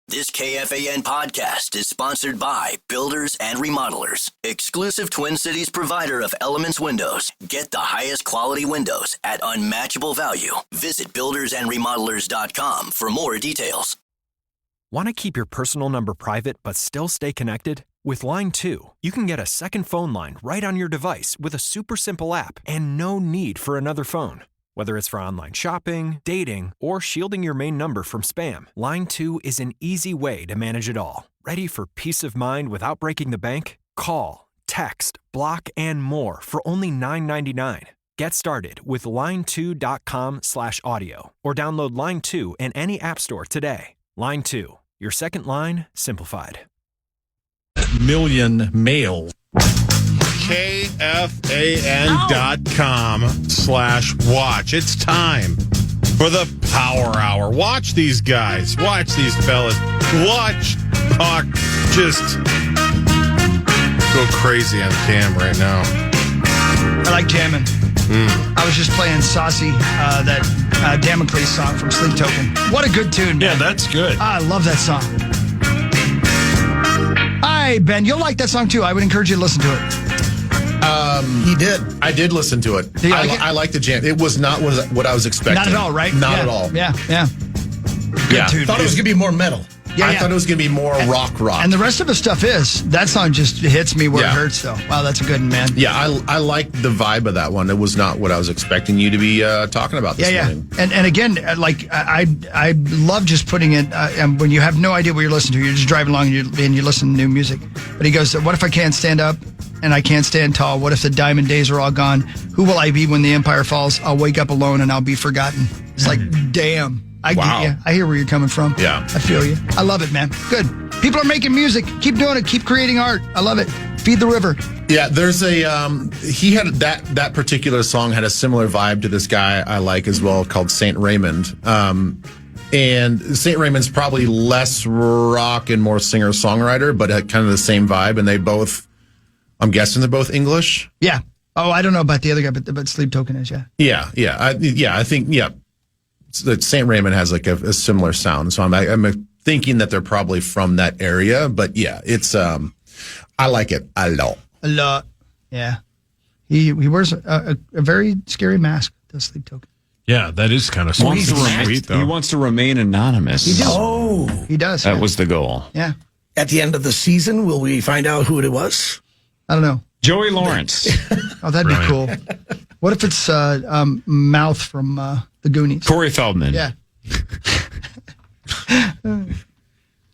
This KFAN podcast is sponsored by Builders and Remodelers, exclusive Twin Cities provider of Elements Windows. Get the highest quality windows at unmatchable value. Visit buildersandremodelers.com for more details. Want to keep your personal number private but still stay connected? With Line 2, you can get a second phone line right on your device with a super simple app and no need for another phone. Whether it's for online shopping, dating, or shielding your main number from spam, Line 2 is an easy way to manage it all. Ready for peace of mind without breaking the bank? Call, text, block, and more for only $9.99. Get started with line2.com/audio or download Line 2 in any app store today. Line 2, your second line simplified. Million males. KFAN.com/watch. It's time for the Power Hour. Watch these guys. Watch these fellas. Watch Puck just go crazy on cam right now. I like jamming. I was just playing Saucy, that Damocles song from Sleep Token. What a good tune, man. Yeah, that's good. I love that song. Hi, Ben. You'll like that song, too. I would encourage you to listen to it. He did. I did listen to it. Did you like it? I liked the jam. It was not what I was expecting. Not at all, right? Not at all. Yeah. Good tune. Thought it was going to be more metal. I thought it was going to be more rock. And the rest of the stuff is. That song just hits me where it hurts, though. Wow, that's a good one, man. Yeah, I liked the vibe of that one. It was not what I was expecting you to be talking about this morning. And again, like, I love just putting it, and when you have no idea what you're listening to, you're just driving along and you listen to new music. But he goes, what if I can't stand up and I can't stand tall? What if the diamond days are all gone? Who will I be when the empire falls? I'll wake up alone and I'll be forgotten. It's like, damn. I get you. I hear where you're coming from. Yeah. I feel you. I love it, man. Good. People are making music. Keep doing it. Keep creating art. I love it. Feed the river. Yeah, there's he had that particular song had a similar vibe to this guy I like as well, called Saint Raymond. And Saint Raymond's probably less rock and more singer-songwriter, but had kind of the same vibe. And they both, I'm guessing they're both English. Yeah. Oh, I don't know about the other guy, but Sleep Token is, yeah. I think that St. Raymond has like a similar sound, so I'm thinking that they're probably from that area. But yeah, it's I like it a lot. Yeah, he wears a very scary mask. Does Sleep Token? Yeah, that is kind of sweet. He wants to remain anonymous. He does. Oh, he does. That was the goal. Yeah. At the end of the season, will we find out who it was? I don't know. Joey Lawrence. Oh, that'd be cool. What if it's Mouth from the Goonies? Corey Feldman. Yeah.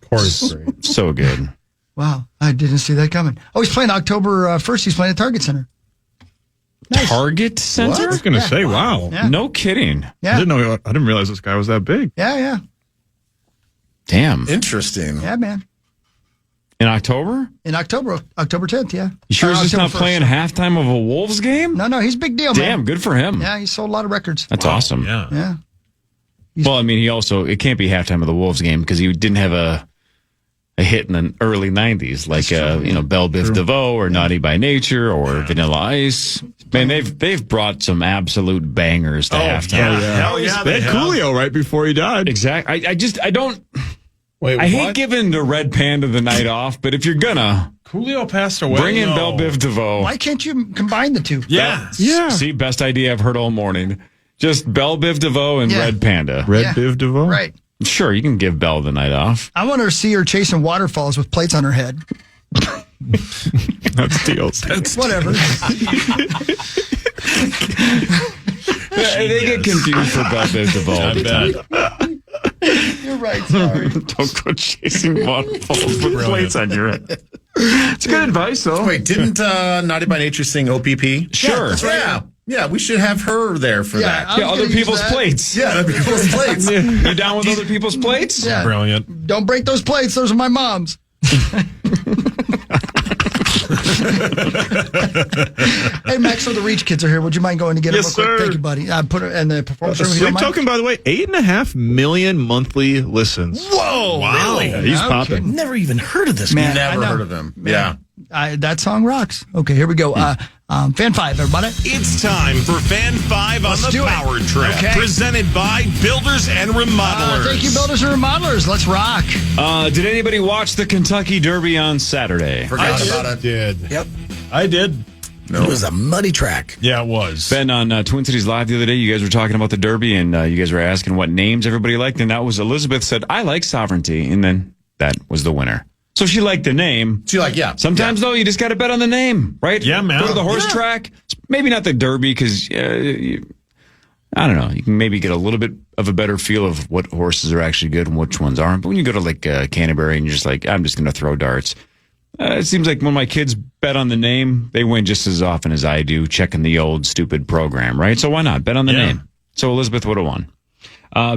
Corey's great. So good. Wow, I didn't see that coming. Oh, he's playing October 1st. He's playing at Target Center. Nice. Target Center? What? I was going to say, wow. Yeah. No kidding. Yeah. I didn't realize this guy was that big. Yeah. Damn. Interesting. Yeah, man. In October? In October 10th, yeah. You sure he's just not playing halftime of a Wolves game? No, he's a big deal, man. Damn, good for him. Yeah, he sold a lot of records. That's awesome. Yeah. Well, I mean, it can't be halftime of the Wolves game because he didn't have a hit in the early 90s, like, Belle Biv DeVoe or Naughty by Nature or Vanilla Ice. Man, they've brought some absolute bangers to halftime. Hell yeah. They had Coolio right before he died. Exactly. I don't... Wait, I hate giving the Red Panda the night off, but if you're gonna... Coolio passed away. Bring in Belle Biv DeVoe. Why can't you combine the two? Yeah. See, best idea I've heard all morning. Just Belle Biv DeVoe and Red Panda. Biv DeVoe? Right. Sure, you can give Belle the night off. I want to see her chasing waterfalls with plates on her head. That's deals. Whatever. They get confused for Belle Biv DeVoe all the time. You're right, sorry. Don't go chasing waterfalls with plates on your head. It's good advice, though. Wait, didn't Naughty by Nature sing OPP? Sure. That's right. Yeah, we should have her there for that. Yeah, other people's plates. Yeah, other people's plates. You down with other people's plates? Yeah. Brilliant. Don't break those plates. Those are my mom's. Hey, Max, so the Reach kids are here. Would you mind going to get them real quick? Sir. Thank you, buddy. Put her in the performance room. if you Sleep don't mind. Token, by the way, 8.5 million monthly listens. Whoa! Wow. Really? Yeah, he's No popping. kidding. Never even heard of this Man, guy. I Never know. heard of him. Man, that song rocks. Okay, here we go. Fan 5, everybody. It's time for Fan 5 on Let's do the it. Power Trip. Okay. Presented by Builders and Remodelers. Thank you, Builders and Remodelers. Let's rock. Did anybody watch the Kentucky Derby on Saturday? Forgot about it. Did. Yep. I did. It was a muddy track. Yeah, it was. Ben, on Twin Cities Live the other day, you guys were talking about the Derby, and you guys were asking what names everybody liked, and that was Elizabeth said, I like Sovereignty, and then that was the winner. So she liked the name. She like, yeah. Sometimes, though, you just got to bet on the name, right? Yeah, man. Go to the horse track. Maybe not the Derby, because, I don't know, you can maybe get a little bit of a better feel of what horses are actually good and which ones aren't. But when you go to, like, Canterbury, and you're just like, I'm just going to throw darts. It seems like when my kids bet on the name, they win just as often as I do, checking the old stupid program, right? So why not? Bet on the name. So Elizabeth would have won.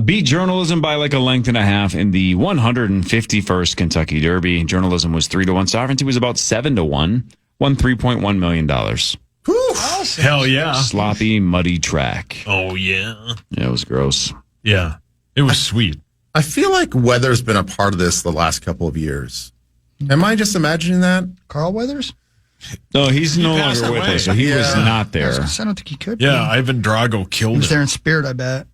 Beat Journalism by like a length and a half in the 151st Kentucky Derby. Journalism was 3-1. Sovereignty was about 7-1. Won $3.1 million. Awesome. Hell yeah. Sloppy, muddy track. Oh, yeah. Yeah, it was gross. Yeah. It was sweet. I feel like weather's been a part of this the last couple of years. Am I just imagining that? Carl Weathers? No, he's no passed longer with away. us, so he was not there. I don't think he could. Yeah, Ivan Drago He killed was there him. in spirit, I bet.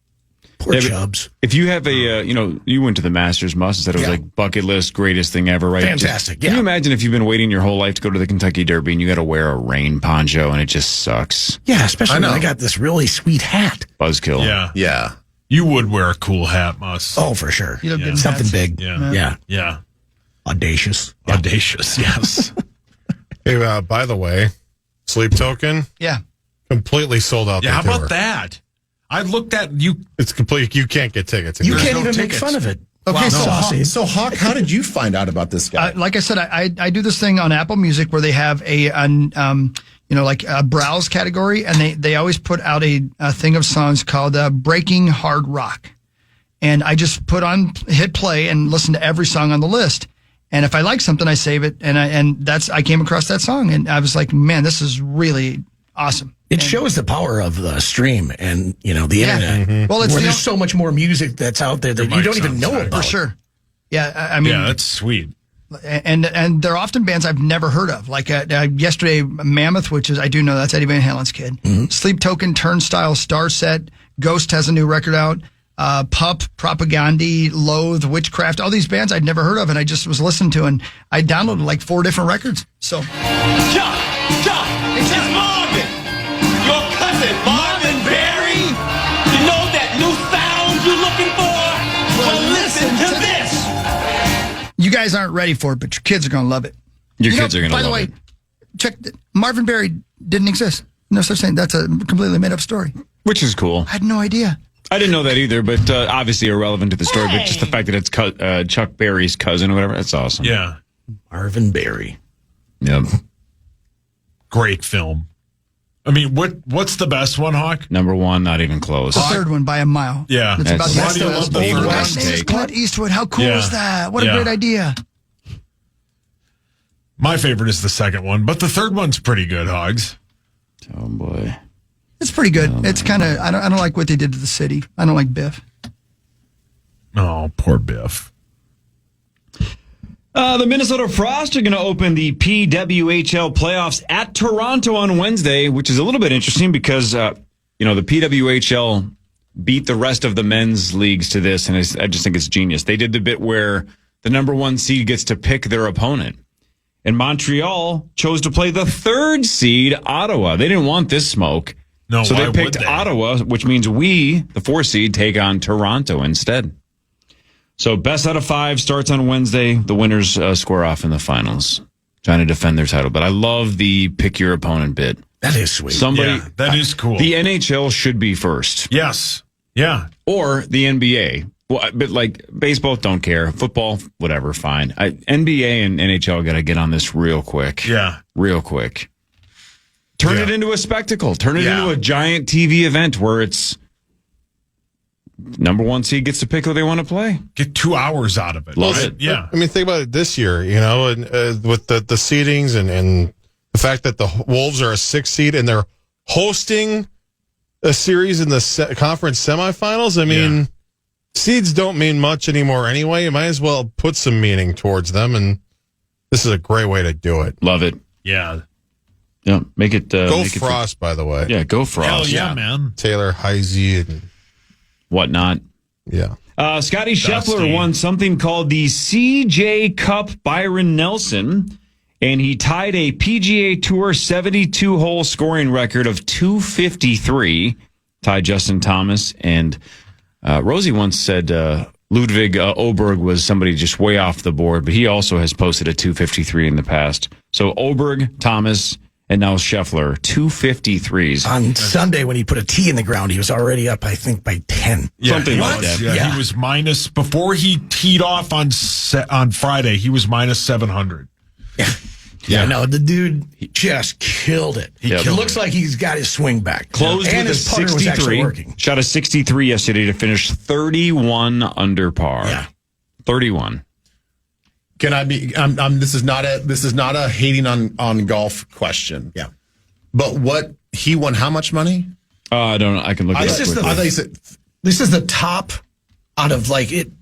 Poor Yeah, but Chubbs. If you have a, you went to the Masters Must and said it was Yeah. like bucket list, greatest thing ever, right? Fantastic, Can yeah. you imagine if you've been waiting your whole life to go to the Kentucky Derby and you got to wear a rain poncho and it just sucks? Yeah, especially I when know. I got this really sweet hat. Buzzkill. Yeah. Yeah. You would wear a cool hat, Mus. Oh, for sure. You look good in Something hats. big. Yeah. Yeah. Yeah. Audacious. Audacious, yes. Hey, by the way, Sleep Token Yeah. completely sold out. Yeah, how their about tour. that? I looked at you. It's complete. You can't get tickets. You There's can't no even make tickets. fun of it. Okay, so So Hawk, how did you find out about this guy? like I said, I do this thing on Apple Music where they have like a browse category, and they always put out a thing of songs called Breaking Hard Rock. And I just hit play and listen to every song on the list. And if I like something, I save it. And I came across that song, and I was like, man, this is really awesome. It shows the power of the stream and, the internet. Mm-hmm. Well, it's where the there's so much more music that's out there that you mic don't even sounds know better. about. for sure. Yeah, I mean, Yeah, that's sweet. and they're often bands I've never heard of. Like yesterday, Mammoth, which is I do know that's Eddie Van Halen's kid. Sleep Token, Turnstile, Starset, Ghost has a new record out. Pup, Propagandy, Loathe, Witchcraft, all these bands I'd never heard of, and I just was listening to, and I downloaded like 4 different records. So, Chuck, it's Marvin, your cousin, Marvin Berry. You know that new sound you're looking for? Well, listen to this. you guys aren't ready for it, but your kids are going to love it. Your kids are going to By love the way, it. check Marvin Berry didn't exist. No such thing. That's a completely made up story. Which is cool. I had no idea. I didn't know that either, but obviously irrelevant to the story. But just the fact that it's Chuck Berry's cousin or whatever, that's awesome. Yeah. Marvin Berry. Yep. Great film. I mean, what's the best one, Hawk? Number 1, not even close. The third one by a mile. Yeah. It's about Why do you love the Old third West one? His name is take. Clint Eastwood. How cool Yeah. is that? What a Yeah. great idea. My favorite is the second one, but the third one's pretty good, Hogs. Oh, boy. It's pretty good. It's kind of I don't like what they did to the city. I don't like Biff. Oh, poor Biff. The Minnesota Frost are going to open the PWHL playoffs at Toronto on Wednesday, which is a little bit interesting because, the PWHL beat the rest of the men's leagues to this, and I just think it's genius. They did the bit where the number 1 seed gets to pick their opponent. And Montreal chose to play the 3rd seed, Ottawa. They didn't want this smoke. No, so why they would picked they? Ottawa, which means we, the 4th seed, take on Toronto instead. So best out of 5 starts on Wednesday. The winners square off in the finals, trying to defend their title. But I love the pick your opponent bit. That is sweet. Somebody, Yeah, that is cool. The NHL should be first, Yes. Yeah. or the NBA. Well, but like baseball, don't care. Football, whatever, fine. NBA and NHL got to get on this real quick. Yeah. Real quick. Turn Yeah. it into a spectacle. Turn it Yeah. into a giant TV event where it's number 1 seed gets to pick who they want to play. Get 2 hours out of it. Love right? it. Yeah. I mean, think about it this year, and with the seedings and the fact that the Wolves are a 6th seed and they're hosting a series in the conference semifinals. I mean, seeds don't mean much anymore anyway. You might as well put some meaning towards them, and this is a great way to do it. Love it. Yeah. Yeah, make it Go make Frost, by the way. Yeah, go Frost. Hell yeah, man. Taylor Heisey and Whatnot. yeah. Scotty Scheffler won something called the CJ Cup Byron Nelson, and he tied a PGA Tour 72-hole scoring record of 253. Tied Justin Thomas. And Rosie once said Ludwig Oberg was somebody just way off the board, but he also has posted a 253 in the past. So Oberg, Thomas, and now Scheffler, 253s. On Sunday, when he put a tee in the ground, he was already up, I think, by 10. Yeah, Something like that. Yeah, he was minus, before he teed off on Friday, he was minus 700. Yeah, no, the dude just killed it. It looks like he's got his swing back. Closed and with his a putter was actually 63. working. Shot a 63 yesterday to finish 31 under par. Yeah. 31. Can I be? This is not a hating on golf question. Yeah. But what he won? How much money? I don't know. I can look it up. I thought you said This is the top out of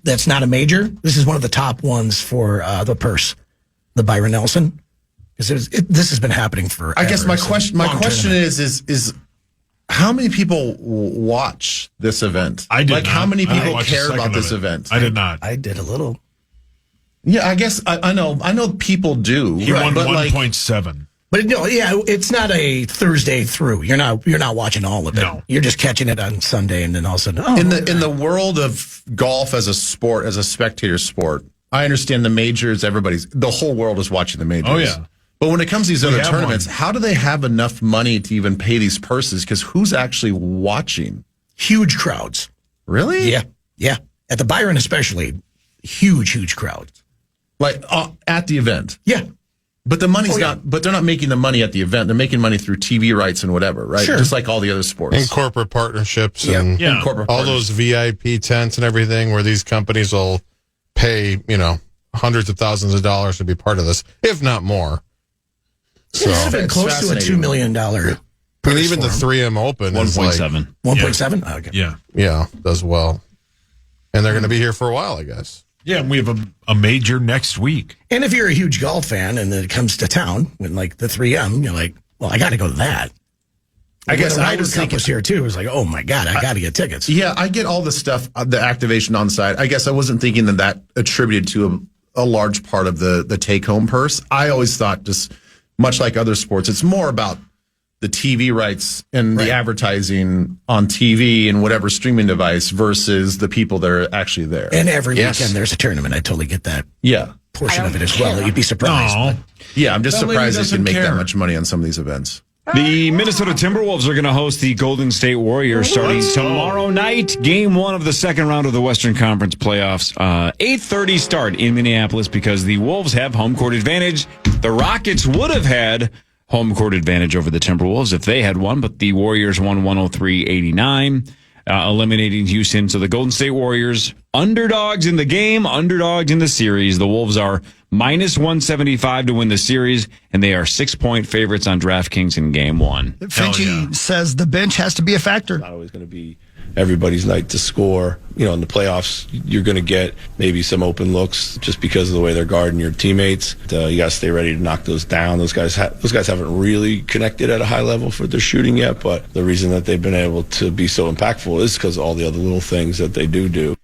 that's not a major. This is one of the top ones for the purse, the Byron Nelson. Because this has been happening for. I guess my question is how many people watch this event? I did. How many people watched care a second about of this it. event? I did not. I did a little. Yeah, I guess I know people do. He won but 1.7. But no, yeah, it's not a Thursday through. You're not watching all of it. No. You're just catching it on Sunday, and then all of a sudden, in the world of golf as a sport, as a spectator sport, I understand the majors. The whole world is watching the majors. Oh, yeah. But when it comes to these other have tournaments, one. how do they have enough money to even pay these purses? Because who's actually watching? huge crowds. Really? Yeah. At the Byron especially, huge crowds. Like at the event. Yeah. But the money's not. But they're not making the money at the event. They're making money through TV rights and whatever, right? Sure. Just like all the other sports. And corporate partnerships and Yeah. Corporate all partners. those VIP tents and everything where these companies will pay, hundreds of thousands of dollars to be part of this, if not more. So, It's been close to a $2 million. and even the 3M Open is like, 1.7. 1.7? Oh, okay. Yeah. does well. And they're going to be here for a while, I guess. Yeah, and we have a major next week. And if you're a huge golf fan and it comes to town, when like the 3M, you're like, well, I got to go to that. I guess the I Ryder was Cup thinking. was here too. It was like, oh my God, I got to get tickets. Yeah, I get all the stuff, the activation on site. I guess I wasn't thinking that attributed to a large part of the take-home purse. I always thought, just much like other sports, it's more about the TV rights and the advertising on TV and whatever streaming device versus the people that are actually there. And every weekend there's a tournament. I totally get that Yeah. portion of it as well. You'd be surprised. No. Yeah, I'm just That lady surprised they doesn't can make that care. much money on some of these events. The Minnesota Timberwolves are going to host the Golden State Warriors starting tomorrow night. Game 1 of the second round of the Western Conference playoffs. 8:30 start in Minneapolis because the Wolves have home court advantage. The Rockets would have had home court advantage over the Timberwolves if they had won, but the Warriors won 103-89, eliminating Houston. So the Golden State Warriors, underdogs in the game, underdogs in the series. The Wolves are minus 175 to win the series, and they are 6-point favorites on DraftKings in game 1. Finchie says the bench has to be a factor. Not always going to be everybody's night to score. In the playoffs, you're going to get maybe some open looks just because of the way they're guarding your teammates. You got to stay ready to knock those down. Those guys haven't really connected at a high level for their shooting yet, but the reason that they've been able to be so impactful is because of all the other little things that they do.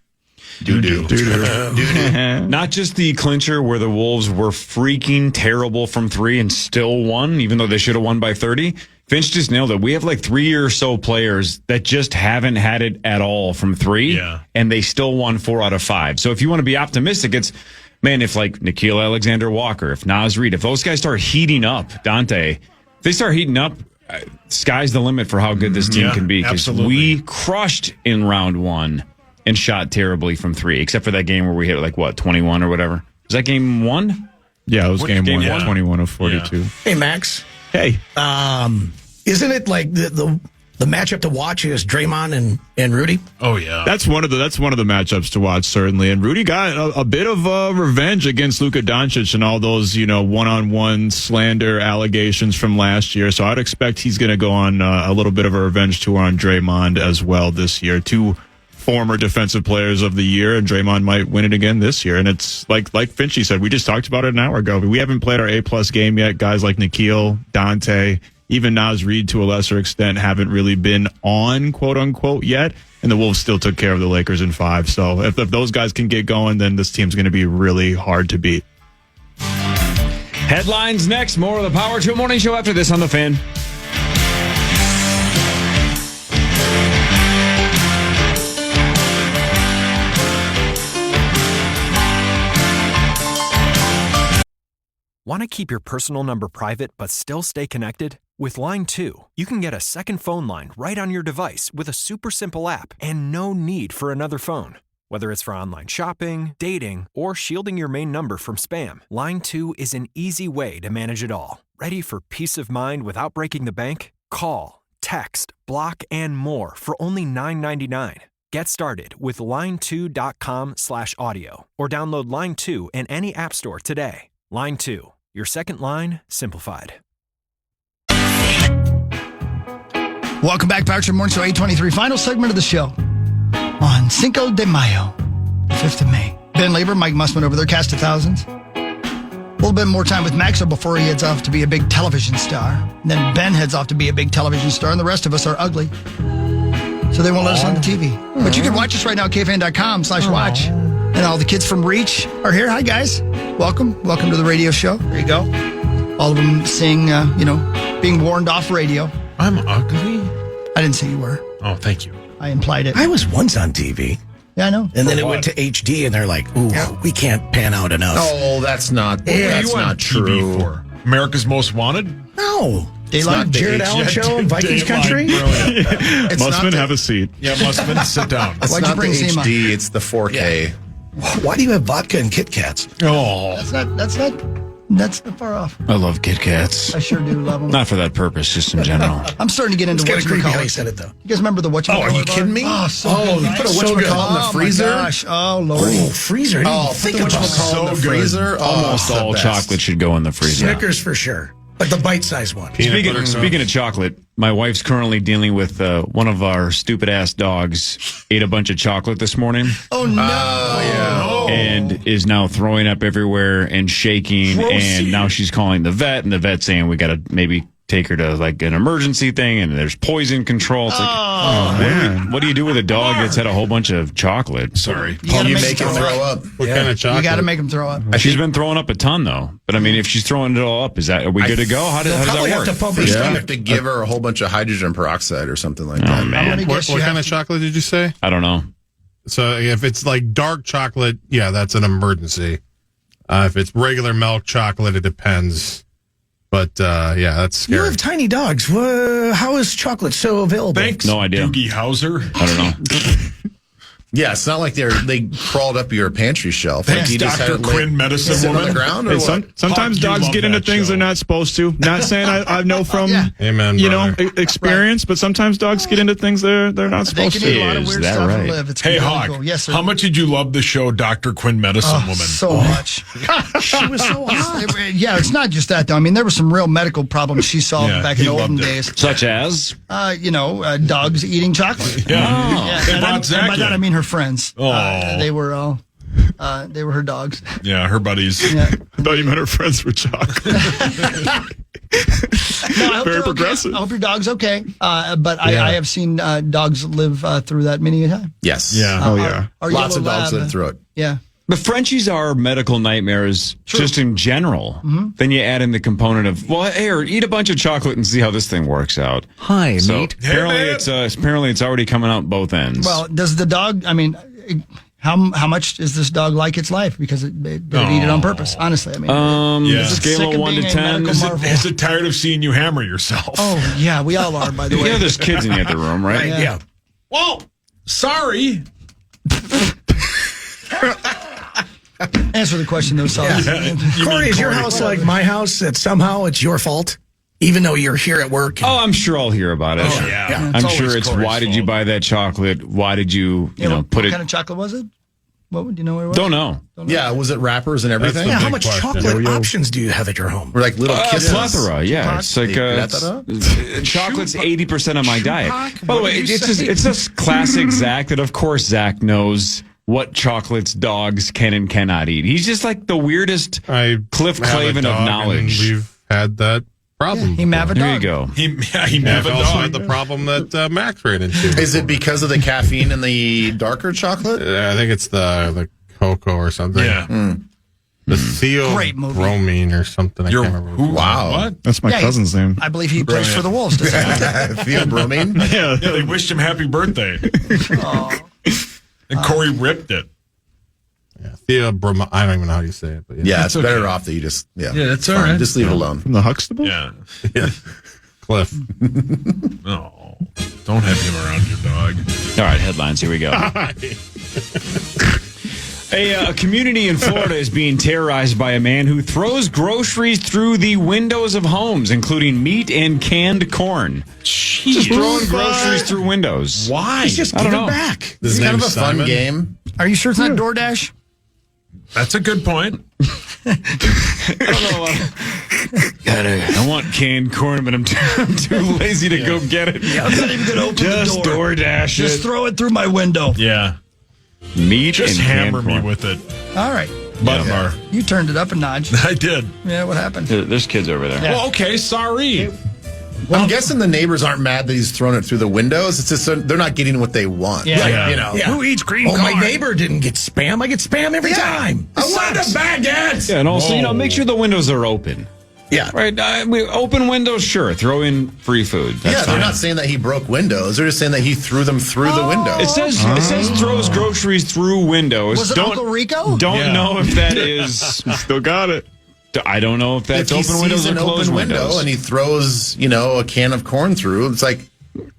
Not just the clincher where the Wolves were freaking terrible from 3 and still won, even though they should have won by 30. Finch just nailed it. We have like 3 or so players that just haven't had it at all from 3, and they still won 4 out of 5. So if you want to be optimistic, it's, man, if like Nickeil Alexander-Walker, if Naz Reid, if those guys start heating up, Dante, if they start heating up, sky's the limit for how good this team can be. Because we crushed in round 1 and shot terribly from 3, except for that game where we hit like, 21 or whatever. Was that game 1? Yeah, it was game 1, one? 21 of 42. Hey, Max. Hey. Isn't it like the matchup to watch is Draymond and Rudy? Oh yeah, That's one of the matchups to watch, certainly. And Rudy got a bit of revenge against Luka Doncic and all those, one-on-one slander allegations from last year. So I'd expect he's going to go on a little bit of a revenge tour on Draymond as well this year. 2 former defensive players of the year, and Draymond might win it again this year. And it's like Finchy said, we just talked about it an hour ago. We haven't played our A-plus game yet. Guys like Nikhil, Dante, even Naz Reid to a lesser extent haven't really been on, quote unquote, yet. And the Wolves still took care of the Lakers in 5. So if those guys can get going, then this team's going to be really hard to beat. Headlines next. More of the Power 2 Morning Show after this on The Fan. Want to keep your personal number private but still stay connected? With Line 2, you can get a second phone line right on your device with a super simple app and no need for another phone. Whether it's for online shopping, dating, or shielding your main number from spam, Line 2 is an easy way to manage it all. Ready for peace of mind without breaking the bank? Call, text, block, and more for only $9.99. Get started with line2.com/audio or download Line 2 in any app store today. Line 2, your second line simplified. Welcome back, Power Trip Morning Show 823. Final segment of the show on Cinco de Mayo, 5th of May. Ben Labor, Mike Mussman over there, cast of thousands. A little bit more time with Maxo before he heads off to be a big television star. And then Ben heads off to be a big television star, and the rest of us are ugly. So they won't let us on the TV. But you can watch us right now at KFAN.com/watch. And all the kids from Reach are here. Hi, guys. Welcome. Welcome to the radio show. There you go. All of them sing, being warned off radio. I'm ugly? I didn't say you were. Oh, thank you. I implied it. I was once on TV. Yeah, I know. And then it went to HD, and they're like, ooh, we can't pan out enough. Oh, that's not true. For America's Most Wanted? No. Daylight, Jared Allen show in Vikings country? Musman, have a seat. Yeah, Musman, sit down. It's Why'd you not the bring Seema? HD, it's the 4K. Why do you have vodka and Kit Kats? Oh. That's not far off. I love Kit Kats. I sure do love them. Not for that purpose, just in general. I'm starting to get into It's kind of creepy how he whatchamacallit. said it, though. You guys remember the whatchamacallit? Oh, are you kidding me? Oh, so Oh, good. you put a So good. whatchamacallit in the freezer? Oh, my gosh. Oh, Lord. Oh, freezer. I didn't even think about Whatchamacallit in the So good. freezer? Almost Oh, all the best. chocolate should go in the freezer. Snickers for sure. But the bite-sized one. Speaking of chocolate, my wife's currently dealing with one of our stupid-ass dogs ate a bunch of chocolate this morning. Oh, no. And is now throwing up everywhere and shaking. And now she's calling the vet, and the vet's saying we got to maybe take her to like an emergency thing, and there's poison control. It's like, what do you do with a dog that's had a whole bunch of chocolate? Sorry. You gotta You make make him throw up. What kind of chocolate? You got to make them throw up. She's been throwing up a ton, though. But I mean, if she's throwing it all up, are we good to go? How does Probably that have work? to pump her You stomach. have to give her a whole bunch of hydrogen peroxide or something like Oh, that. I'm man. gonna guess What you kind have of chocolate did you say? I don't know. So if it's like dark chocolate, yeah, that's an emergency. If it's regular milk chocolate, it depends. But yeah, that's You scary. have tiny dogs. How is chocolate so available? Thanks, No idea. Doogie Howser. I don't know. Yeah, it's not like they crawled up your pantry shelf. Thanks, you just Dr. had it Quinn, medicine sit on woman. the ground or Hey, what? sometimes Hawk, you dogs love get into that things show. they're not supposed to. Not saying I know from Amen, brother. experience, but sometimes dogs get into things they're not They supposed can eat to. a lot of Is weird that stuff and right? live. It's Hey, really Hawk, cool. Yes, sir. how much did you love the show Dr. Quinn, Medicine Woman? So much. She was so hot. Yeah, it's not just that, though. I mean, there were some real medical problems she solved Yeah, back in he the olden loved it. days. Such as? Dogs eating chocolate. Yeah. They And brought by Zach that I in. mean her friends. Oh. They were her dogs. Yeah, her buddies. Yeah. I thought you meant her friends were chocolate. No, I hope Very they're progressive. Okay. I hope your dog's okay. But I have seen dogs live through that many a time. Yes. Yeah. Our Lots yellow of dogs lab, live through it. Yeah. The Frenchies are medical nightmares just in general. Then you add in the component of, well, here, eat a bunch of chocolate and see how this thing works out. Hi, So mate. apparently it's already coming out both ends. Well, does the dog? I mean, how much does this dog like its life? Because they eat it on purpose. Honestly, I mean, Yeah. is it scale sick of of 1 to being a 10. medical marvel? Is it tired of seeing you hammer yourself? Oh yeah, we all are. By the way, there's kids in the other room, right? Yeah. Well, sorry. Answer the question though, Saul. Corey, is your house like my house that somehow it's your fault? Even though you're here at work? Oh, I'm sure I'll hear about it. Yeah. I'm It's sure always it's Corey's why did you fault. buy that chocolate? Why did you, What put it? kind of chocolate was it? What would you know what it was? Don't know. Yeah, was it wrappers and everything? Yeah, how big much question. chocolate options do you have at your home? Or like little kisses? Plethora, yeah. It's like chocolate's 80% of my diet. By the way, it's just classic Zach that, of course, Zach knows what chocolates dogs can and cannot eat. He's just like the weirdest I Cliff have a Clavin dog, of knowledge. and we've had that problem. He may have a There you dog. go. He We've never also had dog. the problem that Max ran into. Is it because of the caffeine in the darker chocolate? I think it's the cocoa or something. Yeah. The theobromine or something. I can't remember. Who? Wow. What? That's my Yeah, cousin's name. I believe he plays for the Wolves. Doesn't he? Theobromine? Yeah, they wished him happy birthday. And Corey ripped it. Yeah, theobromine. I don't even know how you say it. But Yeah, it's better off that you just, that's fine. all right. Just leave it alone. From the Huxtable? Yeah. Cliff. No. Don't have him around your dog. All right, headlines. Here we go. A community in Florida is being terrorized by a man who throws groceries through the windows of homes, including meat and canned corn. Just throwing groceries through windows. Why? He's just I don't giving know. back. This is kind of a fun game. Are you sure it's not DoorDash? That's a good point. I don't know. I want canned corn, but I'm too lazy to go get it. I'm not even going to open Just the door. DoorDash Just it. throw it through my window. Yeah. Meat Just and hammer canned me corn. with it. All right. Butler. You turned it up a notch. I did. Yeah, what happened? There's kids over there. Well, okay, sorry. Well, I'm guessing the neighbors aren't mad that he's thrown it through the windows. It's just they're not getting what they want. Yeah. You know. Yeah. Who eats green Oh, my corn? neighbor didn't get spam. I get spam every time. I want a baguette. Yeah, and also, make sure the windows are open. Yeah. Right? We open windows, sure. Throw in free food. That's Yeah, they're fine. not saying that he broke windows. They're just saying that he threw them through the window. It says throws groceries through windows. Was it Uncle Rico? Don't know if that is. Still got it. I don't know if that's if he open windows sees or an closed open window windows. and he throws, a can of corn through, it's like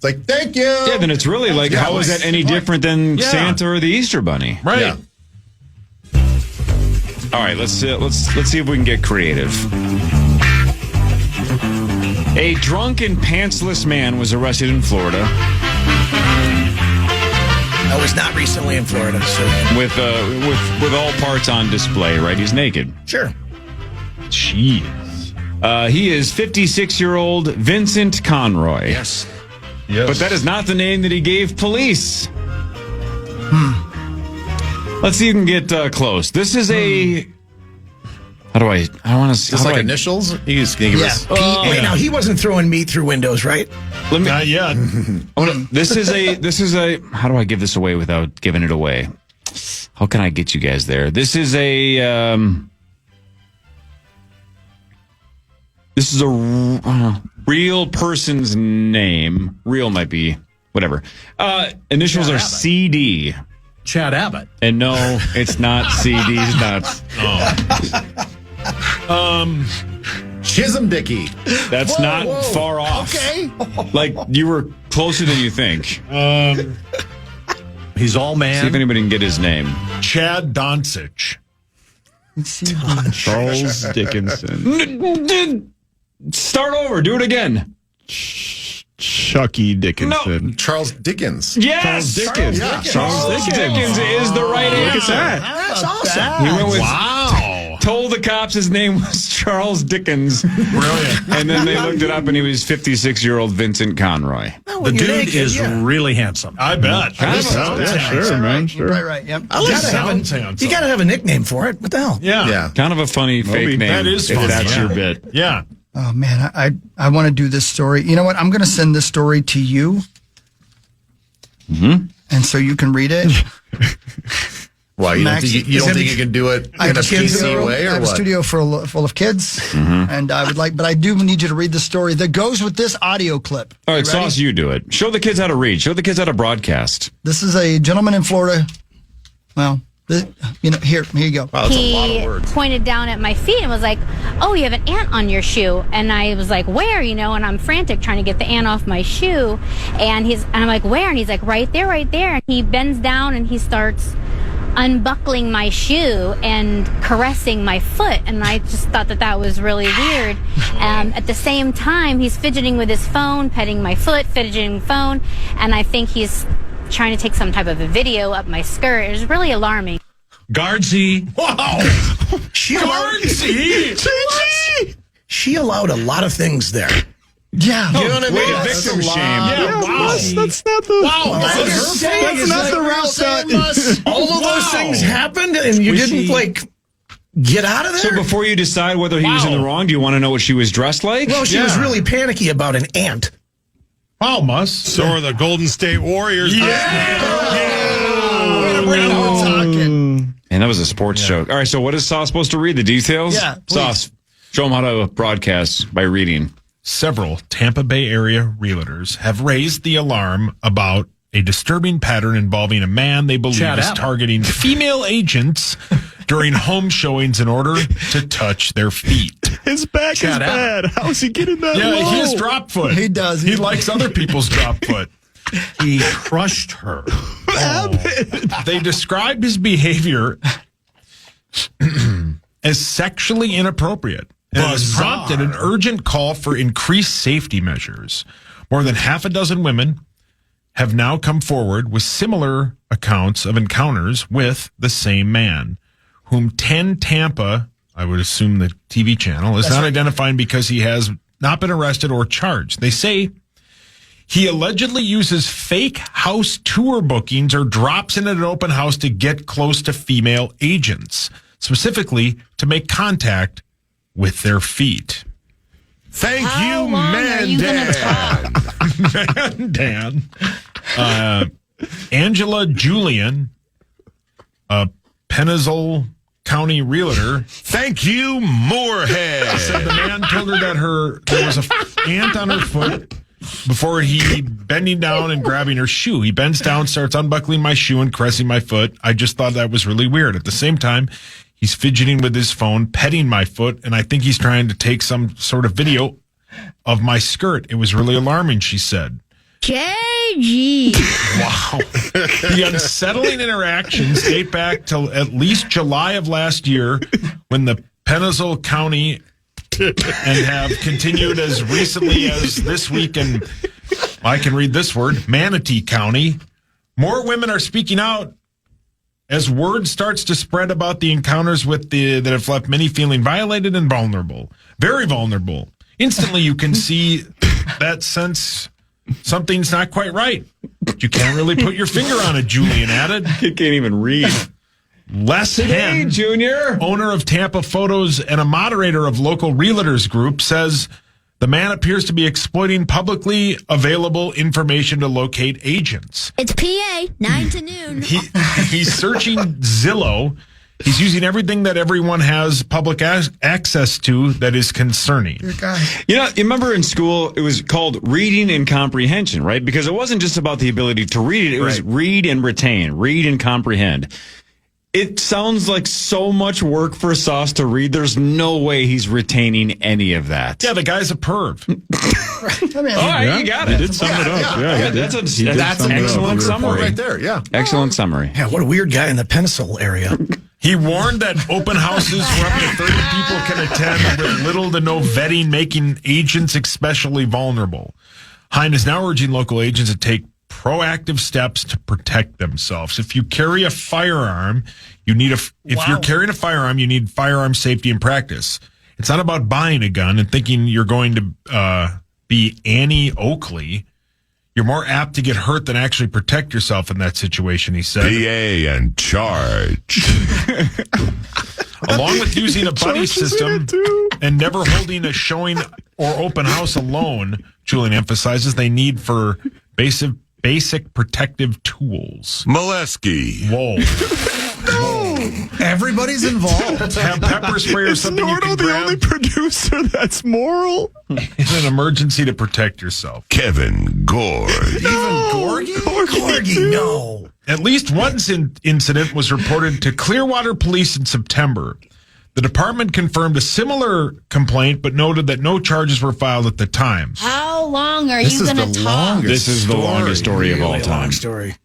thank you. Yeah, then it's really like, Yeah, how is that any different than Santa or the Easter Bunny? Right. Yeah. All right, let's see if we can get creative. A drunk and pantsless man was arrested in Florida I was not recently in Florida, so with all parts on display. Right, he's naked. sure. Jeez. He is 56-year-old Vincent Conroy. Yes. But that is not the name that he gave police. Let's see if we can get close. This is a. How do I want to see. Just like initials. You just can give us. Wait, now he wasn't throwing meat through windows, right? Let me. Not yet. This is a. How do I give this away without giving it away? How can I get you guys there? This is a. This is a real person's name. Real might be whatever. Initials are CD. Chad Abbott. And no, it's not CD. It's not. Chisholm Dickey. That's not far off. Okay. Like, you were closer than you think. He's all man. See if anybody can get his name. Chad Doncic. Charles Dickinson. Start over. Do it again. Chucky Dickinson. Charles Dickens. Yes. Dickens. Yeah. Charles Dickens is the right answer. That's awesome. He went with. Wow. Told the cops his name was Charles Dickens. Brilliant. And then they looked it up and he was 56-year-old Vincent Conroy. Well, The when you're dude naked, is yeah. really handsome. I bet. Sure, man. Sure. Right, yep. You gotta have Sounds you got to have a nickname for it. What the hell? Yeah. Yeah. Kind of a funny fake name. That is if funny, that's yeah. your bit. Yeah. Oh, man, I want to do this story. You know what? I'm going to send this story to you. Mm-hmm. And so you can read it. Why you Max, don't think you can do it I in have a PC way I or have a what? studio full of kids, and I would like, but I do need you to read the story that goes with this audio clip. All right, You ready? Sauce, you do it. Show the kids how to read. Show the kids how to broadcast. This is a gentleman in Florida. Well, here you go. Wow, that's a lot of He words. pointed down at my feet and was like, "Oh, you have an ant on your shoe." And I was like, "Where?" And I'm frantic trying to get the ant off my shoe. And I'm like, "Where?" And he's like, "Right there, right there." And he bends down and he starts unbuckling my shoe and caressing my foot. And I just thought that was really weird. At the same time, he's fidgeting with his phone, petting my foot, fidgeting phone. And I think he's trying to take some type of a video up my skirt. It was really alarming. Gaardsy. Wow. She allowed a lot of things there. Yeah. You know what I mean? Victim shame. Yeah, wow. That's not the. Wow, That's not the route that. all of those things happened, and you didn't get out of there. So before you decide whether he was in the wrong, do you want to know what she was dressed like? Well, she was really panicky about an ant. Wow, Mus. So are the Golden State Warriors. Way to bring it home. And that was a sports joke. All right, so what is Sauce supposed to read? The details? Yeah, please. Sauce, show him how to broadcast by reading. Several Tampa Bay area realtors have raised the alarm about a disturbing pattern involving a man they believe is targeting female agents during home showings in order to touch their feet. His back is bad. How is he getting that low? He has drop foot. He does. He likes other people's drop foot. He crushed her. They described his behavior as sexually inappropriate. And it has prompted an urgent call for increased safety measures. More than half a dozen women have now come forward with similar accounts of encounters with the same man, whom 10 Tampa, I would assume the TV channel, is not identifying because he has not been arrested or charged. They say he allegedly uses fake house tour bookings or drops in at an open house to get close to female agents, specifically to make contact with their feet. Thank How you, long are you gonna Dan. Angela Julian, a Pennsauken County realtor. Thank you, Moorhead. Said the man told her that there was an ant on her foot before he bending down and grabbing her shoe. He bends down, starts unbuckling my shoe and caressing my foot. I just thought that was really weird. At the same time, he's fidgeting with his phone, petting my foot, and I think he's trying to take some sort of video of my skirt. It was really alarming, she said. KG. Wow. The unsettling interactions date back to at least July of last year when the Pennsauken County and have continued as recently as this week in, I can read this word, Manatee County. More women are speaking out as word starts to spread about the encounters with that have left many feeling violated and vulnerable. Very vulnerable. Instantly, you can see that sense something's not quite right. You can't really put your finger on it, Julian added. You can't even read. Les Hen, Junior, owner of Tampa Photos and a moderator of local realtors group, says the man appears to be exploiting publicly available information to locate agents. It's PA, 9 to noon. He's searching Zillow. He's using everything that everyone has public access to that is concerning. You know, you remember in school, it was called reading and comprehension, right? Because it wasn't just about the ability to read it. It was read and retain, read and comprehend. It sounds like so much work for Sauce to read. There's no way he's retaining any of that. Yeah, the guy's a perv. All right, you got it. He did sum it up. Yeah, That's an excellent summary. Right there, yeah. Excellent summary. Yeah, what a weird guy in the Pensacola area. He warned that open houses where up to 30 people can attend with little to no vetting, making agents especially vulnerable. Hine is now urging local agents to take proactive steps to protect themselves. If you carry a firearm, you need you're carrying a firearm, you need firearm safety and practice. It's not about buying a gun and thinking you're going to be Annie Oakley. You're more apt to get hurt than actually protect yourself in that situation, he said. PA and charge. Along with using a buddy system and never holding a showing or open house alone, Julian emphasizes they need for basic protective tools. Molesky. Whoa. Everybody's involved. Have pepper spray or something you can the grab only producer that's moral. in an emergency to protect yourself. Kevin Gore. Corgi, no. At least one incident was reported to Clearwater Police in September. The department confirmed a similar complaint, but noted that no charges were filed at the time. How long are you going to talk? This is the longest story of all Really time. long story.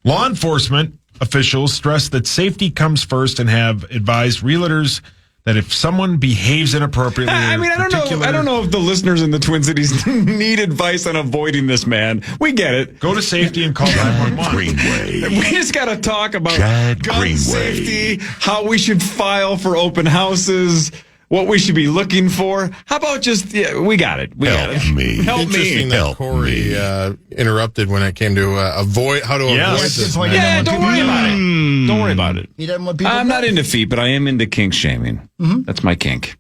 Law enforcement officials stressed that safety comes first and have advised realtors that if someone behaves inappropriately, I mean, I don't know if the listeners in the Twin Cities need advice on avoiding this man. We get it. Go to safety and call 911. Greenway. We just got to talk about Chad gun Greenway. safety, how we should file for open houses, what we should be looking for. How about just, we got it. We got it. Me. Help Interesting me. that Corey interrupted when it came to avoid this. Point. Yeah, don't worry about it. Don't worry about it. He doesn't want people. I'm not into feet, but I am into kink shaming. That's my kink.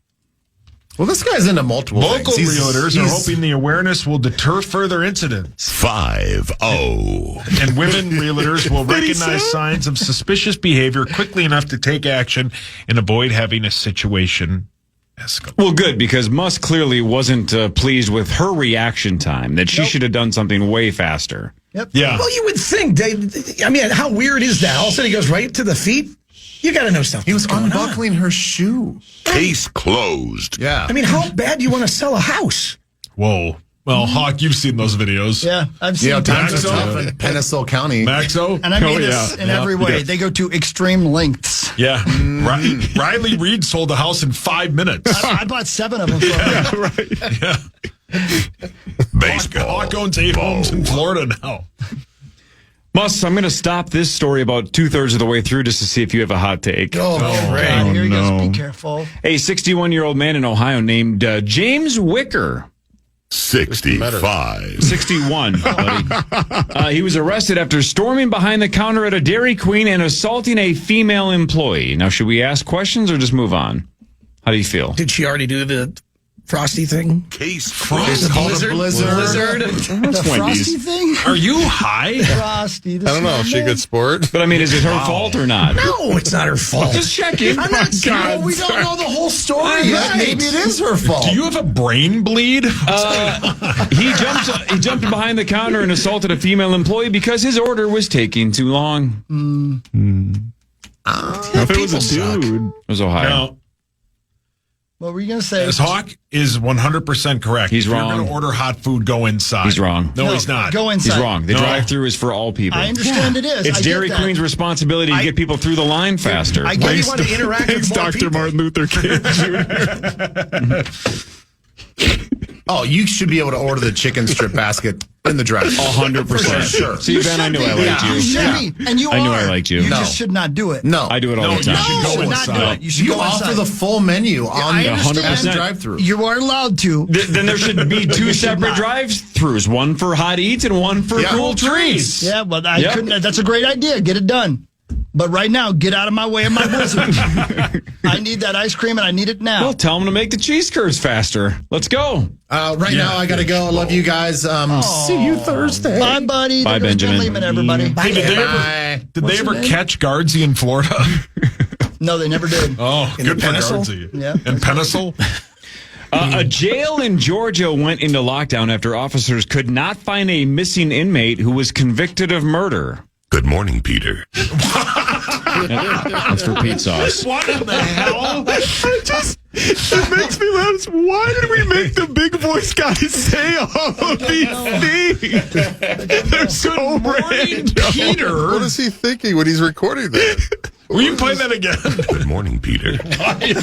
Well, this guy's into multiple Local things. realtors are hoping the awareness will deter further incidents. 5-0. And women realtors will recognize signs of suspicious behavior quickly enough to take action and avoid having a situation escalate. Well, good, because Musk clearly wasn't pleased with her reaction time, that she should have done something way faster. Yep. Yeah. Well, you would think, I mean, how weird is that? All of a sudden he goes right to the feet. You got to know something. He was unbuckling her shoe. Case closed. Yeah. I mean, how bad do you want to sell a house? Whoa. Well, Hawk, you've seen those videos. Yeah, I've seen times are Maxo? tough in Penisel County. Maxo? And I mean this in every way. They go to extreme lengths. Yeah. Riley Reed sold a house in 5 minutes. I bought 7 of them from him. Yeah. Baseball. Hawk owns 8 homes in Florida now. Musk, I'm going to stop this story about 2/3 of the way through just to see if you have a hot take. God, here he goes. Be careful. A 61-year-old man in Ohio named James Wicker. 65. 61, buddy. He was arrested after storming behind the counter at a Dairy Queen and assaulting a female employee. Now, should we ask questions or just move on? How do you feel? Did she already do the Frosty thing? Case It's called a blizzard. The Frosty thing? Are you high? Frosty. I don't know if she could sport. But I mean, is it her fault or not? No, it's not her fault. Just checking. I'm not saying we don't know the whole story yet. Maybe it is her fault. Do you have a brain bleed? He jumped behind the counter and assaulted a female employee because his order was taking too long. If it was a dude. It was Ohio. Now, What were you going to say? this Hawk is 100% correct. He's If wrong. You're going to order hot food, go inside. He's wrong. No, he's not. Go inside. He's wrong. The No. drive-through is for all people. I understand it is. It's I get Dairy that. Queen's responsibility to get people through the line faster. I get You it. want to interact Thanks, with more Dr. people. Martin Luther King Jr. Oh, you should be able to order the chicken strip basket in the drive. 100%. Sure. See, You Ben, I should knew be. I liked You you. should be. And you I are. knew I liked you. You No. just should not do it. No. I do it all the you time. should go You should not do inside. it. You should You go offer inside. the full menu on I the understand. drive-through. You are allowed to. Then there should be two You should separate not. drive-throughs, one for hot eats and one for Yeah. cool treats. Yeah, but I Yep. couldn't. That's a great idea. Get it done. But right now, get out of my way of my blizzard. I need that ice cream, and I need it now. Well, tell them to make the cheese curds faster. Let's go. Right now, I got to go. I love you guys. See you Thursday. Bye, buddy. Bye, There goes Ben Benjamin. Lehman, everybody. Hey, did they ever catch Gaardsy in Florida? No, they never did. Oh, good for Penisel? Gaardsy. Yeah. And Penisel? A jail in Georgia went into lockdown after officers could not find a missing inmate who was convicted of murder. Good morning, Peter. That's for Pete sauce. What in the hell? It makes me laugh. Why did we make the big voice guy say all of these things? They're so random. Peter. What is he thinking when he's recording that? Will you play that again? Good morning, Peter. He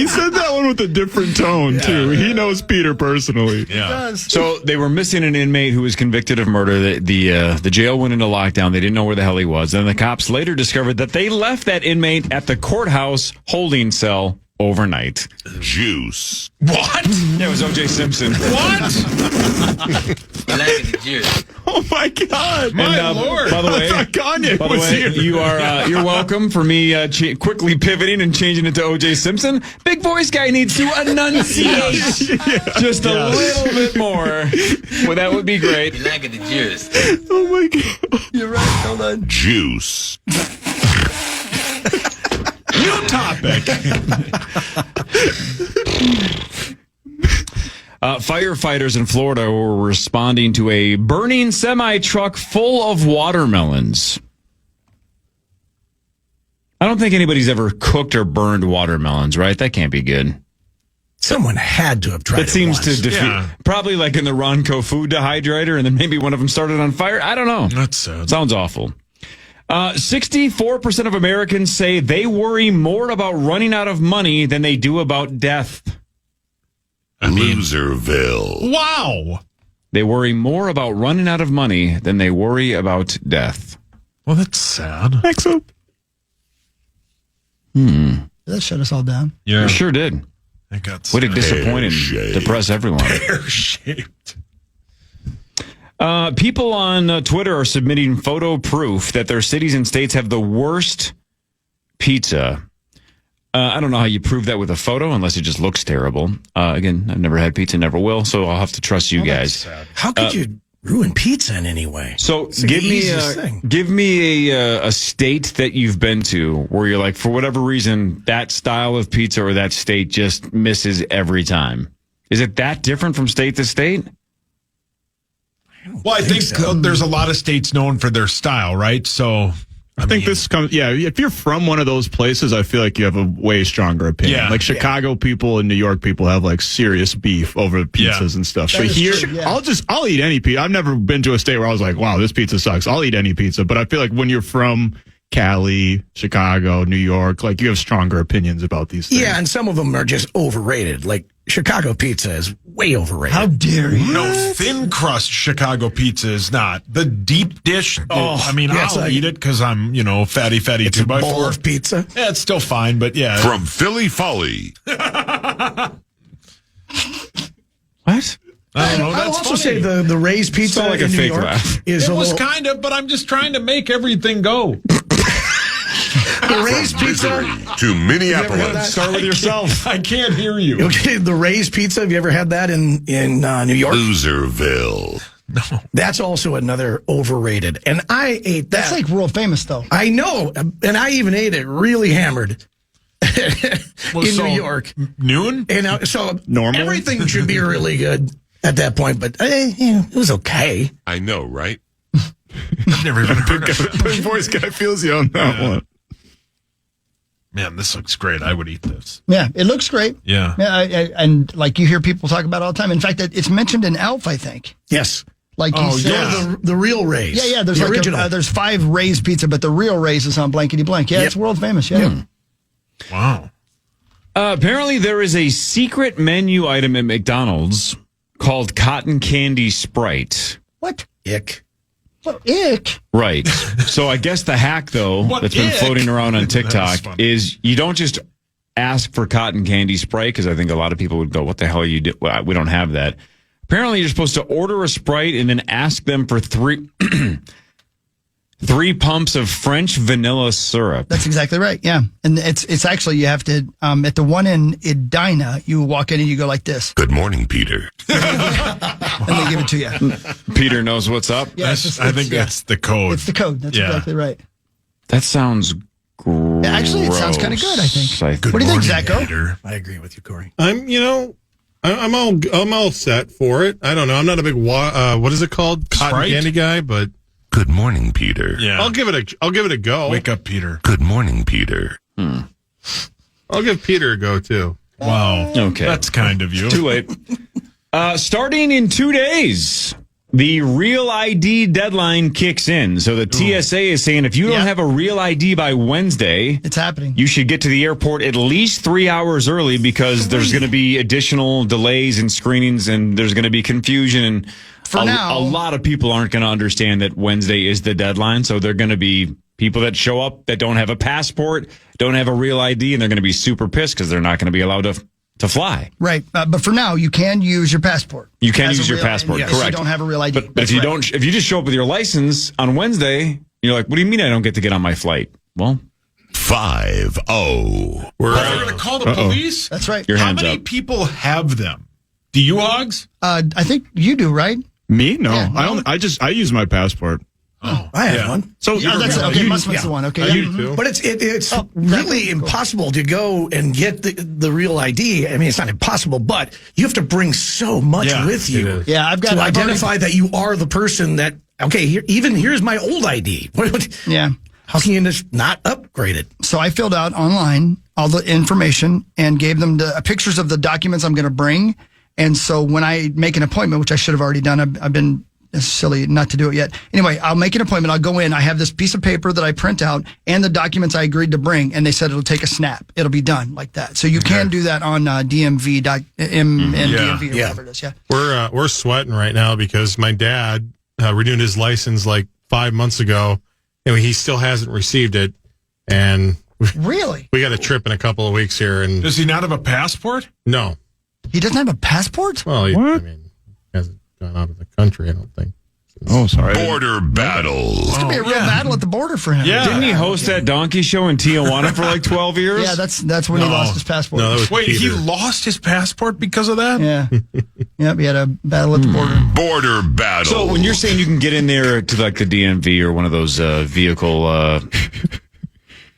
said that one with a different tone, too. He knows Peter personally. Yeah. So they were missing an inmate who was convicted of murder. The jail went into lockdown. They didn't know where the hell he was. Then the cops later discovered that they left that inmate at the courthouse holding cell overnight. Juice. What? Yeah, it was O.J. Simpson. What? Oh, my God. My Lord. By the I way, thought Kanye By the was way, here. you're welcome for me quickly pivoting and changing it to O.J. Simpson. Big voice guy needs to enunciate just a little bit more. Well, that would be great. Oh, my God. You're right. Hold on. Juice. New topic. Firefighters in Florida were responding to a burning semi-truck full of watermelons. I don't think anybody's ever cooked or burned watermelons, right? That can't be good. Someone had to have tried That seems it once. to defeat, Yeah. probably like in the Ronco food dehydrator, and then maybe one of them started on fire. I don't know. That's sad. Sounds awful. 64% of Americans say they worry more about running out of money than they do about death. Loserville. Wow. They worry more about running out of money than they worry about death. Well, that's sad. Excellent. Did that shut us all down? Yeah. It sure did. It got What a disappointing, depress everyone. pear-shaped. People on Twitter are submitting photo proof that their cities and states have the worst pizza. I don't know how you prove that with a photo unless it just looks terrible. Again, I've never had pizza, never will, so I'll have to trust you guys. How could you ruin pizza in any way? So It's like the easiest thing. give me a state that you've been to where you're like, for whatever reason, that style of pizza or that state just misses every time. Is it that different from state to state? Well, I think there's a lot of states known for their style, right? So I think this comes, if you're from one of those places, I feel like you have a way stronger opinion. Yeah. Like Chicago people and New York people have like serious beef over pizzas and stuff. But here, I'll eat any pizza. I've never been to a state where I was like, wow, this pizza sucks. I'll eat any pizza. But I feel like when you're from Cali, Chicago, New York, like you have stronger opinions about these things. Yeah, and some of them are just overrated. Like Chicago pizza is way overrated. How dare you? no, thin crust Chicago pizza is not. The deep dish, I'll eat it because I'm, fatty it's 2x4. a bowl of pizza. Yeah, it's still fine, but yeah. From Philly Folly. What? I don't know. I'll That's also funny. say the Ray's pizza Sound like a in New fake York laugh. is It a was little. kind of, but I'm just trying to make everything go. The Ray's pizza. Misery to Minneapolis. Start with yourself. I can't hear you. Okay, the Ray's pizza. Have you ever had that in New York? Loserville. That's also another overrated. And I ate that. That's like world famous, though. I know, and I even ate it really hammered in New York. Noon? And so Normal? everything should be really good at that point, but it was okay. I know, right? I've never even heard of it. Big voice guy feels you on that one. Man, this looks great. I would eat this. Yeah, it looks great. Yeah. And like you hear people talk about it all the time. In fact, it's mentioned in Elf, I think. Yes. Like you said, Yeah, the real Ray's. Yeah. There's the like original. there's 5 Ray's pizza, but the real Ray's is on blankety blank. Yeah, it's world famous. Yeah. Wow. Apparently, there is a secret menu item at McDonald's called Cotton Candy Sprite. What? Ick. Well, ick. Right. So I guess the hack, though, What that's been ick? floating around on TikTok funny. is you don't just ask for cotton candy Sprite, because I think a lot of people would go, what the hell are you doing? Well, we don't have that. Apparently, you're supposed to order a Sprite and then ask them for 3 pumps of French vanilla syrup. That's exactly right. Yeah. And it's actually, you have to, at the one in Edina, you walk in and you go like this, Good morning, Peter. and they give it to you. Peter knows what's up. Yeah, I think that's the code. It's the code. That's Yeah. exactly right. That sounds gross. Actually, it sounds kind of good, I think. Good What do you think, morning, Zacho? Peter. I agree with you, Corey. I'm all set for it. I don't know. I'm not a big what is it called? Cotton Sprite? candy guy, but Good morning, Peter. Yeah. I'll give it a go. Wake up, Peter. Good morning, Peter. I'll give Peter a go too. Wow. Okay. That's kind of you. Too late. Starting in 2 days, the Real ID deadline kicks in. So the TSA is saying if you don't have a Real ID by Wednesday, It's happening. you should get to the airport at least 3 hours early, because there's going to be additional delays and screenings, and there's going to be confusion. And now- a lot of people aren't going to understand that Wednesday is the deadline. So they're going to be people that show up that don't have a passport, don't have a Real ID, and they're going to be super pissed because they're not going to be allowed to fly. Right. But for now, you can use your passport. You can As a use your real- passport, if correct. you don't have a real ID. But if you don't, if you just show up with your license on Wednesday, you're like, what do you mean I don't get to get on my flight? Well, 5-0. We're going to call the police? That's right. Your How hands many up. people have them? Do you, Hogs? I think you do, right? Me? No. Yeah, no. I use my passport. I have one. So Yeah, that's okay. Must be the one. Okay. Yeah. Mhm. But it's really impossible to go and get the real ID. I mean, it's not impossible, but you have to bring so much Yeah, with it you is. Yeah, I've to identify that you are the person that. Okay, here's my old ID. Yeah. How can you just not upgrade it? So I filled out online all the information and gave them the pictures of the documents I'm going to bring. And so when I make an appointment, which I should have already done, I've been it's silly not to do it yet. Anyway, I'll make an appointment. I'll go in. I have this piece of paper that I print out and the documents I agreed to bring, and they said it'll take a snap. It'll be done like that. So you can do that on DMV or whatever it is. Yeah, We're sweating right now because my dad renewed his license like 5 months ago, and he still hasn't received it. And really, we got a trip in a couple of weeks here. And does he not have a passport? No, he doesn't have a passport. Well, he hasn't gone out of the country, I don't think. Oh, sorry. Border battle. It's gonna be a real battle at the border for him. Yeah. Didn't he host that donkey show in Tijuana for like 12 years? Yeah, that's when he lost his passport. No, that was Wait, Peter. he lost his passport because of that? Yeah. Yep, he had a battle at the border. Border battle. So when you're saying you can get in there to like the DMV or one of those vehicle,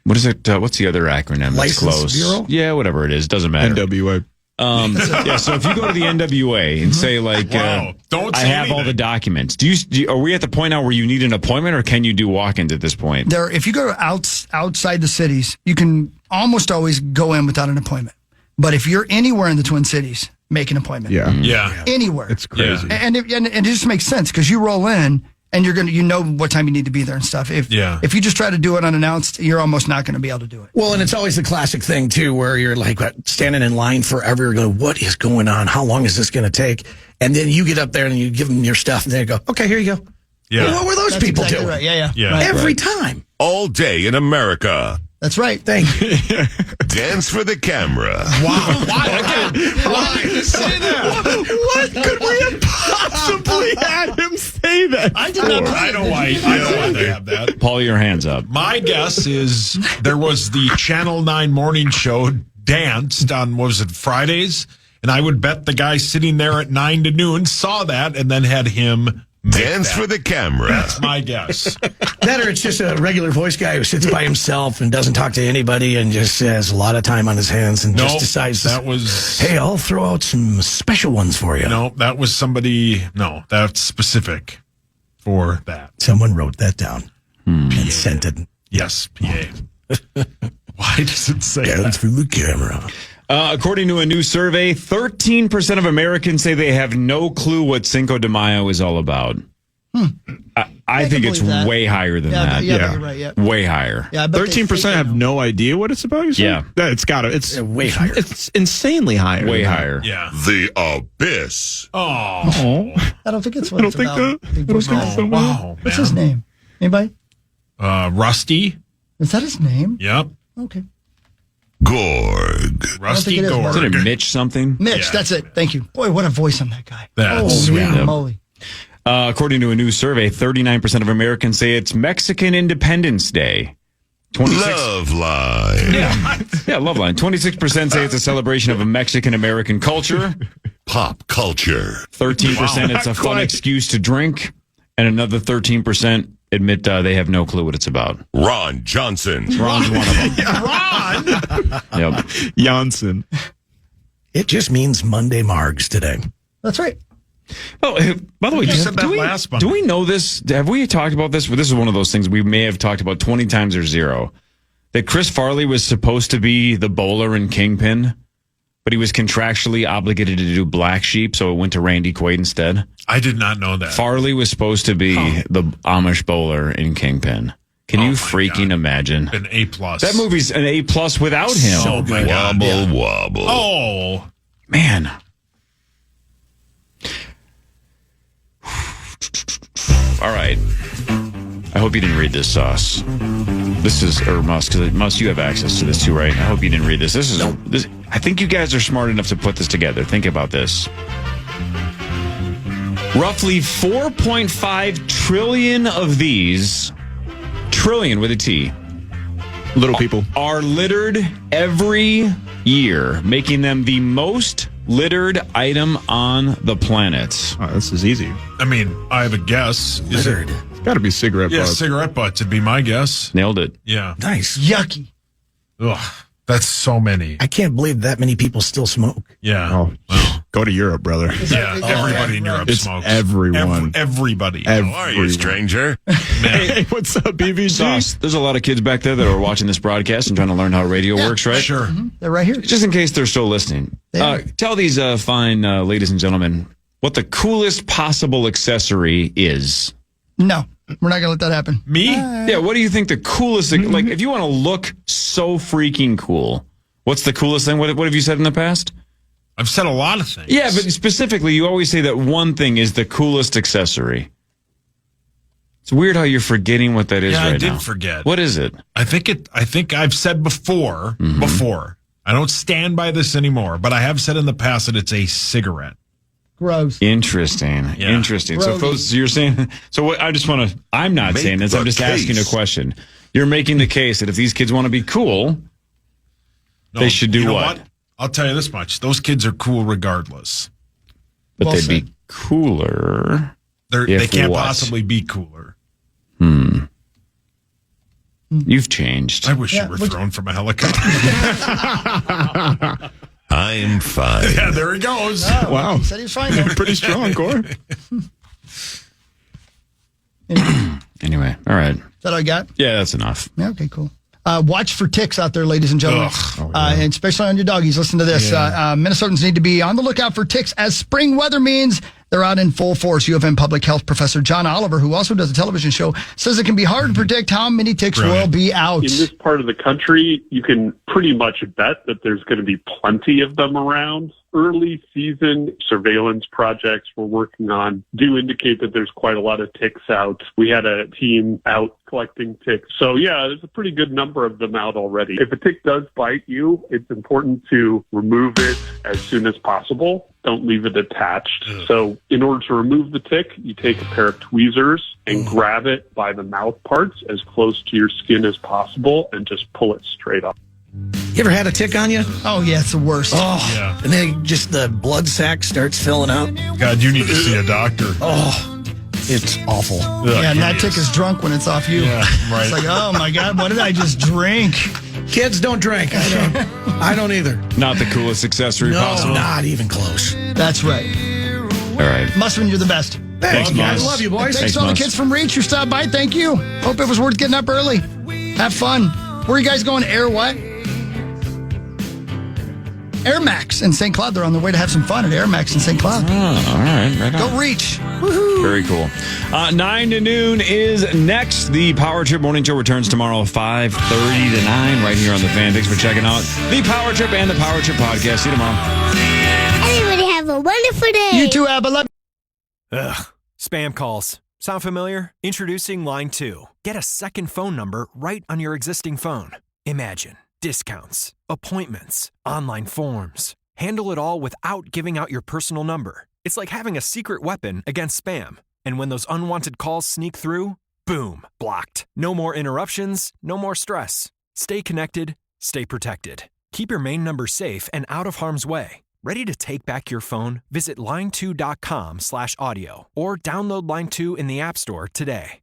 what is it? What's the other acronym? That's License close. Bureau? Yeah, whatever it is, doesn't matter. NWA. Yeah, so if you go to the NWA and say like, Don't I say have all anything. the documents. Are we at the point now where you need an appointment, or can you do walk-ins at this point? If you go outside the cities, you can almost always go in without an appointment. But if you're anywhere in the Twin Cities, make an appointment. Yeah. Anywhere. It's crazy. And it just makes sense because you roll in and you know what time you need to be there and stuff. If you just try to do it unannounced, you're almost not going to be able to do it. Well, and it's always the classic thing too, where you're like standing in line forever. You're going, what is going on? How long is this going to take? And then you get up there and you give them your stuff, and they go, okay, here you go. Yeah. Well, what were those That's people exactly doing? Right. Yeah. Right. Every time. All day in America. That's right. Thank you. Dance for the camera. Wow. Why? Say that. What could we have possibly had him say that? I did not. I don't want to have that. Paul, your hands up. My guess is there was the Channel 9 morning show danced on, what was it, Fridays? And I would bet the guy sitting there at 9 to noon saw that and then had him Dance for the camera. That's my guess. That or it's just a regular voice guy who sits by himself and doesn't talk to anybody and just has a lot of time on his hands and just decides, hey, I'll throw out some special ones for you. No, that was somebody, that's specific for that. Someone wrote that down and sent it. Yes, PA. Why does it say Dance for the camera. According to a new survey, 13% of Americans say they have no clue what Cinco de Mayo is all about. I think it's way higher than that. Yeah, you're right. Yeah. Way higher. Yeah, 13% have no idea what it's about. Yeah, it's got to. It's way higher. It's insanely higher. Way higher. Yeah. The abyss. Oh. I don't think it's what it's about. Wow. What's his name? Anybody? Rusty. Is that his name? Yep. Okay. Gorg. Rusty it is, Gorg. Isn't it Mitch something? Mitch, that's it. Thank you. Boy, what a voice on that guy. That's Holy sweet. moly. According to a new survey, 39% of Americans say it's Mexican Independence Day. 26 Love line. Yeah, love line. 26% say it's a celebration of a Mexican-American culture. Pop culture. 13% it's a fun excuse to drink. And another 13% admit they have no clue what it's about. Ron Johnson. Ron's one of them. Ron. Yep. Janssen. It just means Monday Margs today. That's right. Oh, by the way, You said that last Monday. do we know this? Have we talked about this? Well, this is one of those things we may have talked about 20 times or zero. That Chris Farley was supposed to be the bowler in Kingpin, but he was contractually obligated to do Black Sheep, so it went to Randy Quaid instead. I did not know that. Farley was supposed to be the Amish bowler in Kingpin. Can you freaking imagine? An A+. That movie's an A+ without him. So good. Wobble, wobble. Oh. Man. All right. I hope you didn't read this, Sauce. This is, or Musk, because Musk, you have access to this too, right? I hope you didn't read this. This. I think you guys are smart enough to put this together. Think about this. Roughly 4.5 trillion of these, trillion with a T, Little people. are littered every year, making them the most littered item on the planet. Oh, this is easy. I mean, I have a guess. Is Littered. It's got to be cigarette Yeah, butts. cigarette butts would be my guess. Nailed it. Yeah. Nice. Yucky. Ugh. That's so many. I can't believe that many people still smoke. Yeah. Oh, go to Europe, brother. Yeah. Everybody in Europe It's smokes. everyone. Everybody. How are you, stranger? Hey, what's up, BBG? Sauce, there's a lot of kids back there that are watching this broadcast and trying to learn how radio works, right? Sure. They're right here. Just in case they're still listening. Tell these fine ladies and gentlemen what the coolest possible accessory is. No, we're not going to let that happen. Me? Yeah, what do you think the coolest thing, like if you want to look so freaking cool, what's the coolest thing? What have you said in the past? I've said a lot of things. Yeah, but specifically, you always say that one thing is the coolest accessory. It's weird how you're forgetting what that is right now. I did forget. What is it? I think I've said before, I don't stand by this anymore, but I have said in the past that it's a cigarette. Gross. Interesting. Yeah. Interesting. So, folks, you're saying, so what, I'm not saying this, I'm just asking a question. You're making the case that if these kids want to be cool, they should do what? I'll tell you this much. Those kids are cool regardless. But they'd be cooler. They can't possibly be cooler. You've changed. I wish you were thrown from a helicopter. I'm fine. Yeah, there he goes. Oh, wow. He said he was fine. Though. Pretty strong, Core. Anyway, all right. Is that all you got? Yeah, that's enough. Yeah, okay, cool. Watch for ticks out there, ladies and gentlemen. And especially on your doggies. Listen to this. Minnesotans need to be on the lookout for ticks as spring weather means they're out in full force. U of M public health professor John Oliver, who also does a television show, says it can be hard to predict how many ticks will be out. In this part of the country, you can pretty much bet that there's going to be plenty of them around. Early season surveillance projects we're working on do indicate that there's quite a lot of ticks out. We had a team out collecting ticks. So yeah, there's a pretty good number of them out already. If a tick does bite you, it's important to remove it as soon as possible. Don't leave it attached. So in order to remove the tick, you take a pair of tweezers and grab it by the mouth parts as close to your skin as possible and just pull it straight up. You ever had a tick on you? Oh, yeah, it's the worst. Oh, yeah. And then just the blood sac starts filling out. God, you need to see a doctor. Oh, it's awful. Yeah, and that tick is drunk when it's off you. Yeah, right. It's like, oh my God, what did I just drink? Kids don't drink. I don't either. Not the coolest accessory possible? Not even close. That's right. All right. Musman, you're the best. Thanks, guys. Love you, boys. Thanks to all the kids from Reach who stopped by. Thank you. Hope it was worth getting up early. Have fun. Where are you guys going? Air what? Air Max in St. Cloud. They're on their way to have some fun at Air Max in St. Cloud. Oh, all right. Right on. Go Reach. Woohoo. Very cool. 9 to noon is next. The Power Trip Morning Show returns tomorrow 5:30 to 9 right here on the Fan. Thanks for checking out the Power Trip and the Power Trip podcast. See you tomorrow. Everybody have a wonderful day. You too, Abba. Love. Ugh. Spam calls. Sound familiar? Introducing Line 2. Get a second phone number right on your existing phone. Imagine discounts, appointments, online forms. Handle it all without giving out your personal number. It's like having a secret weapon against spam. And when those unwanted calls sneak through, boom, blocked. No more interruptions, no more stress. Stay connected, stay protected. Keep your main number safe and out of harm's way. Ready to take back your phone? Visit line2.com/audio or download Line 2 in the App Store today.